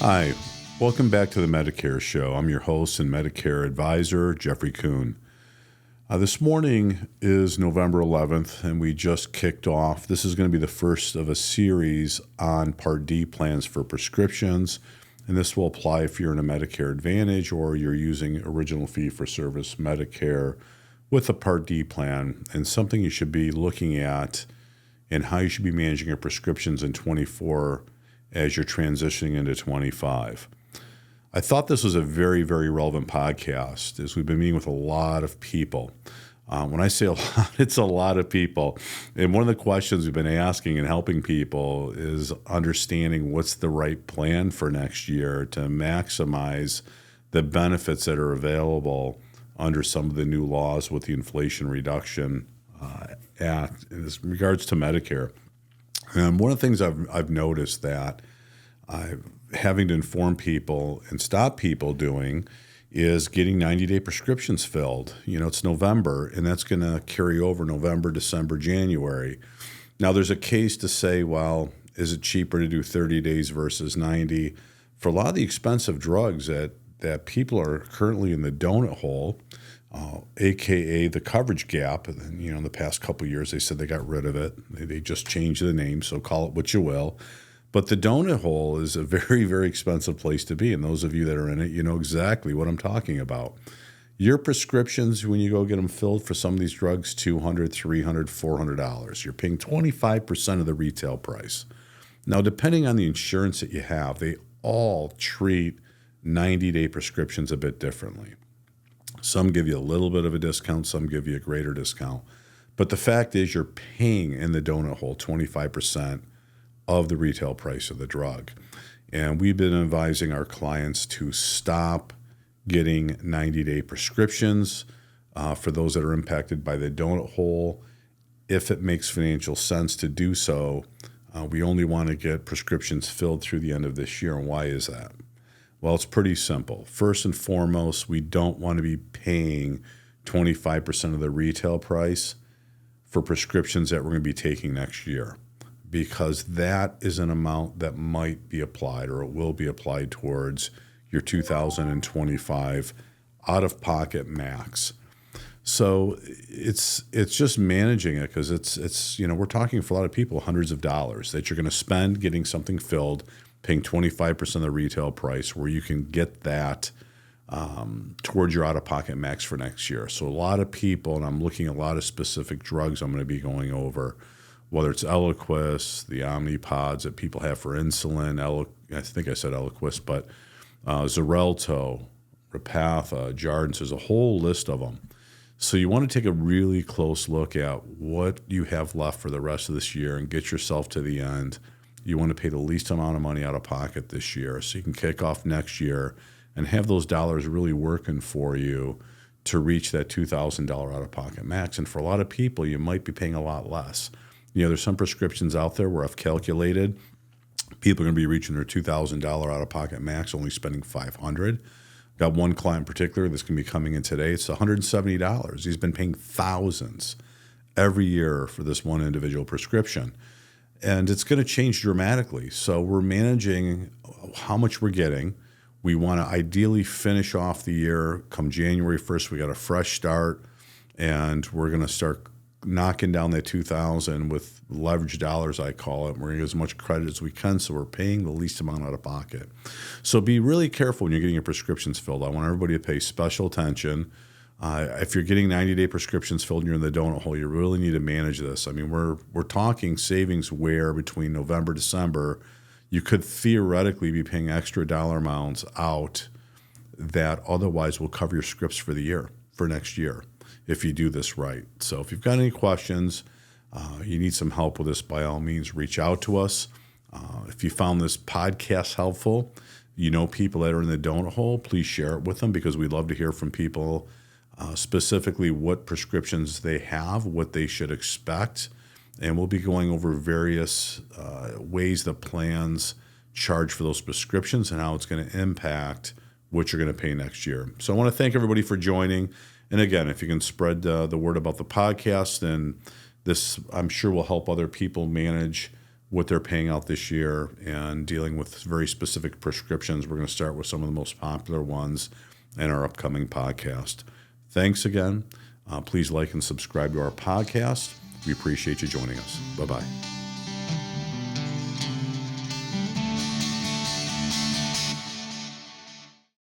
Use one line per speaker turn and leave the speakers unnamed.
Hi, welcome back to the Medicare Show. I'm your host and Medicare advisor, Jeffrey Kuhn. This morning is November 11th, and we just kicked off. This is going to be the first of a series on Part D plans for prescriptions, and this will apply if you're in a Medicare Advantage or you're using original fee-for-service Medicare with a Part D plan, and something you should be looking at and how you should be managing your prescriptions in 24 as you're transitioning into 25. I thought this was a very, very relevant podcast as we've been meeting with a lot of people. When I say a lot, it's a lot of people. And one of the questions we've been asking and helping people is understanding what's the right plan for next year to maximize the benefits that are available under some of the new laws with the Inflation Reduction Act in regards to Medicare. And one of the things I've noticed that I'm having to inform people and stop people doing is getting 90-day prescriptions filled. You know, it's November, and that's going to carry over November, December, January. Now, there's a case to say, well, is it cheaper to do 30 days versus 90? For a lot of the expensive drugs that people are currently in the donut hole, AKA the coverage gap. And, you know, in the past couple of years, they said they got rid of it. They just changed the name, so call it what you will. But the donut hole is a very, very expensive place to be. And those of you that are in it, you know exactly what I'm talking about. Your prescriptions, when you go get them filled for some of these drugs, $200, $300, $400. You're paying 25% of the retail price. Now, depending on the insurance that you have, they all treat 90-day prescriptions a bit differently. Some give you a little bit of a discount, some give you a greater discount. But the fact is you're paying in the donut hole 25% of the retail price of the drug. And we've been advising our clients to stop getting 90-day prescriptions for those that are impacted by the donut hole. If it makes financial sense to do so, we only want to get prescriptions filled through the end of this year. And why is that? Well, it's pretty simple. First and foremost, we don't want to be paying 25% of the retail price for prescriptions that we're going to be taking next year, because that is an amount that might be applied or it will be applied towards your 2025 out-of-pocket max. So it's just managing it, because it's you know, we're talking for a lot of people hundreds of dollars that you're going to spend getting something filled, paying 25% of the retail price, where you can get that towards your out-of-pocket max for next year. So a lot of people, and I'm looking at a lot of specific drugs I'm going to be going over, whether it's Eliquis, the Omnipods that people have for insulin, I think I said Eliquis, but Xarelto, Repatha, Jardiance, there's a whole list of them. So you want to take a really close look at what you have left for the rest of this year and get yourself to the end. You want to pay the least amount of money out of pocket this year so you can kick off next year and have those dollars really working for you to reach that $2,000 out-of-pocket max. And for a lot of people, you might be paying a lot less. You know, there's some prescriptions out there where I've calculated people are going to be reaching their $2,000 out-of-pocket max, only spending $500. Got one client in particular that's going to be coming in today. It's $170. He's been paying thousands every year for this one individual prescription. And it's going to change dramatically. So we're managing how much we're getting. We want to ideally finish off the year come January 1st. We got a fresh start, and we're going to start knocking down that 2,000 with leverage dollars, I call it. We're going to get as much credit as we can, so we're paying the least amount out of pocket. So be really careful when you're getting your prescriptions filled. I want everybody to pay special attention. If you're getting 90-day prescriptions filled and you're in the donut hole, you really need to manage this. I mean, we're talking savings where between November, December, you could theoretically be paying extra dollar amounts out that otherwise will cover your scripts for the year, for next year, if you do this right. So if you've got any questions, you need some help with this, by all means, reach out to us. If you found this podcast helpful, you know people that are in the donut hole, please share it with them, because we'd love to hear from people specifically what prescriptions they have, what they should expect. And we'll be going over various ways the plans charge for those prescriptions and how it's going to impact what you're going to pay next year. So I want to thank everybody for joining. And again, if you can spread the word about the podcast, then this, I'm sure, will help other people manage what they're paying out this year and dealing with very specific prescriptions. We're going to start with some of the most popular ones in our upcoming podcast. Thanks again. Please like and subscribe to our podcast. We appreciate you joining us. Bye-bye.